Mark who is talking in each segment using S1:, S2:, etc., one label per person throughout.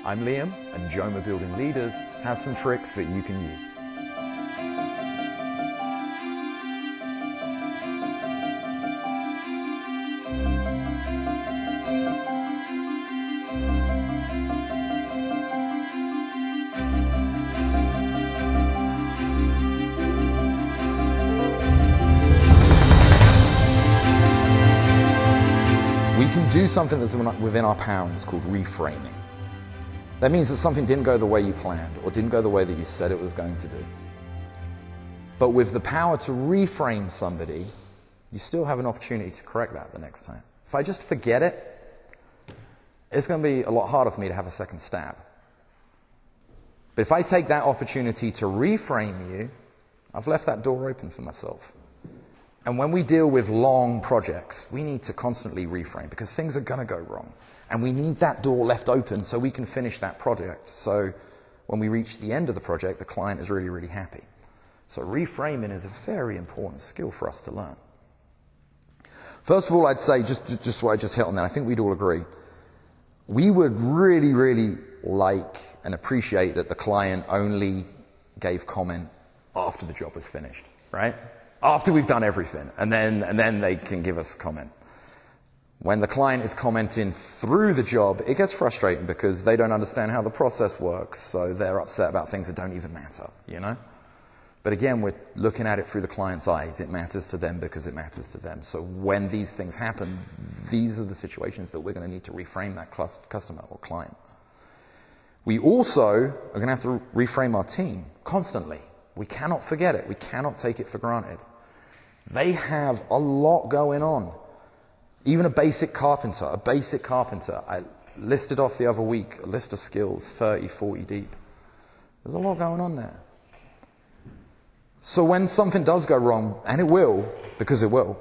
S1: I'm Liam, and JOMA Building Leaders has some tricks that you can use. We can do something that's within our power, and it's called reframing. That means that something didn't go the way you planned or didn't go the way that you said it was going to do. But with the power to reframe somebody, you still have an opportunity to correct that the next time. If I just forget it, it's going to be a lot harder for me to have a second stab. But if I take that opportunity to reframe you, I've left that door open for myself. And when we deal with long projects, we need to constantly reframe because things are going to go wrong. And we need that door left open so we can finish that project. So when we reach the end of the project, the client is really, really happy. So reframing is a very important skill for us to learn. First of all, I'd say, just what I just hit on that, I think we'd all agree. We would really, really like and appreciate that the client only gave comment after the job was finished, right? After we've done everything, and then they can give us a comment. When the client is commenting through the job, it gets frustrating because they don't understand how the process works, so they're upset about things that don't even matter, you know? But again, we're looking at it through the client's eyes. It matters to them because it matters to them. So when these things happen, these are the situations that we're going to need to reframe that customer or client. We also are going to have to reframe our team constantly. We cannot forget it. We cannot take it for granted. They have a lot going on. Even a basic carpenter. I listed off the other week a list of skills, 30, 40 deep. There's a lot going on there. So when something does go wrong, and it will, because it will,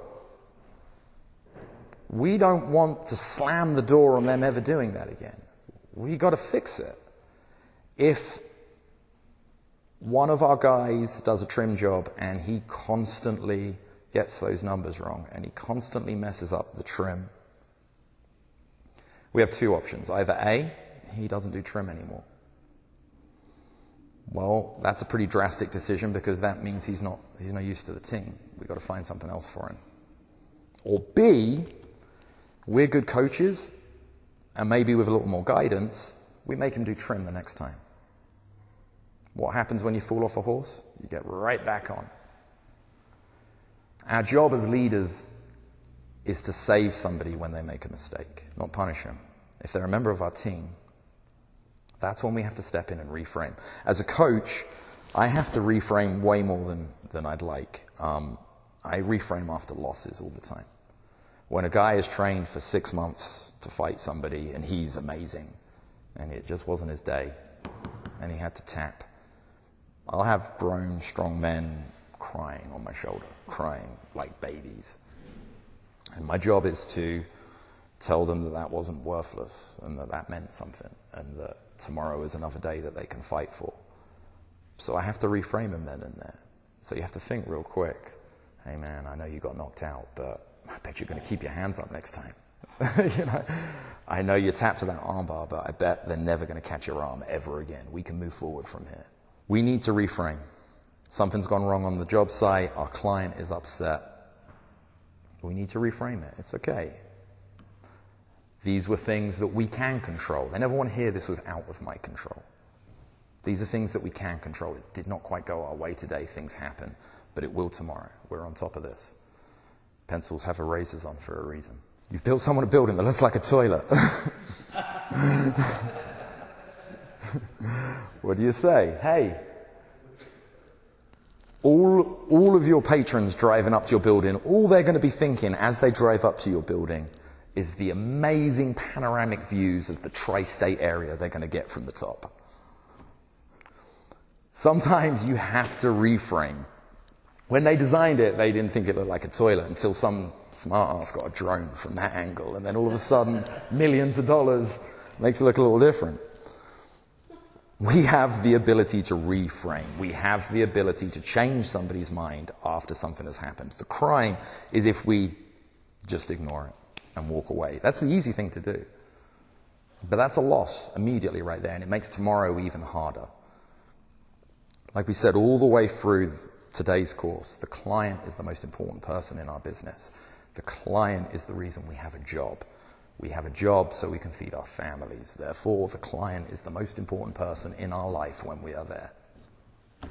S1: we don't want to slam the door on them ever doing that again. We got to fix it. If one of our guys does a trim job and he constantly gets those numbers wrong and he constantly messes up the trim, we have two options. Either A, he doesn't do trim anymore. Well, that's a pretty drastic decision because that means he's not used to the team. We've got to find something else for him. Or B, we're good coaches and maybe with a little more guidance, we make him do trim the next time. What happens when you fall off a horse? You get right back on. Our job as leaders is to save somebody when they make a mistake, not punish them. If they're a member of our team, that's when we have to step in and reframe. As a coach, I have to reframe way more than I'd like. I reframe after losses all the time. When a guy is trained for 6 months to fight somebody and he's amazing and it just wasn't his day and he had to tap, I'll have grown, strong men crying on my shoulder, crying like babies. And my job is to tell them that that wasn't worthless and that that meant something and that tomorrow is another day that they can fight for. So I have to reframe them then and there. So you have to think real quick, hey man, I know you got knocked out, but I bet you're going to keep your hands up next time. You know, I know you tapped to that armbar, but I bet they're never going to catch your arm ever again. We can move forward from here. We need to reframe. Something's gone wrong on the job site. Our client is upset. We need to reframe it. It's okay. These were things that we can control. They never want to hear this was out of my control. These are things that we can control. It did not quite go our way today. Things happen, but it will tomorrow. We're on top of this. Pencils have erasers on for a reason. You've built someone a building that looks like a toilet. What do you say? Hey, all of your patrons driving up to your building, all they're going to be thinking as they drive up to your building is the amazing panoramic views of the tri-state area they're going to get from the top. Sometimes you have to reframe. When they designed it, they didn't think it looked like a toilet until some smart ass got a drone from that angle, and then all of a sudden, millions of dollars makes it look a little different. We have the ability to reframe. We have the ability to change somebody's mind after something has happened. The crime is if we just ignore it and walk away. That's the easy thing to do. But that's a loss immediately right there, and it makes tomorrow even harder. Like we said all the way through today's course, the client is the most important person in our business. The client is the reason we have a job. We have a job so we can feed our families. Therefore, the client is the most important person in our life when we are there.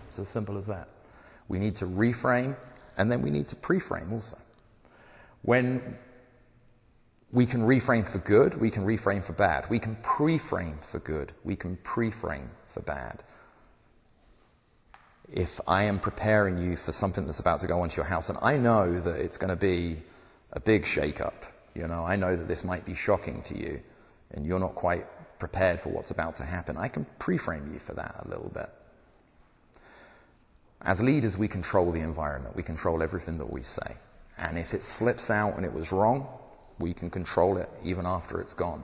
S1: It's as simple as that. We need to reframe, and then we need to pre-frame also. When we can reframe for good, we can reframe for bad. We can pre-frame for good. We can pre-frame for bad. If I am preparing you for something that's about to go onto your house, and I know that it's going to be a big shake-up, I know that this might be shocking to you, and you're not quite prepared for what's about to happen, I can pre-frame you for that a little bit. As leaders, we control the environment. We control everything that we say. And if it slips out and it was wrong, we can control it even after it's gone.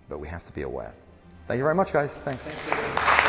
S1: But we have to be aware. Thank you very much, guys. Thanks.
S2: Thank you.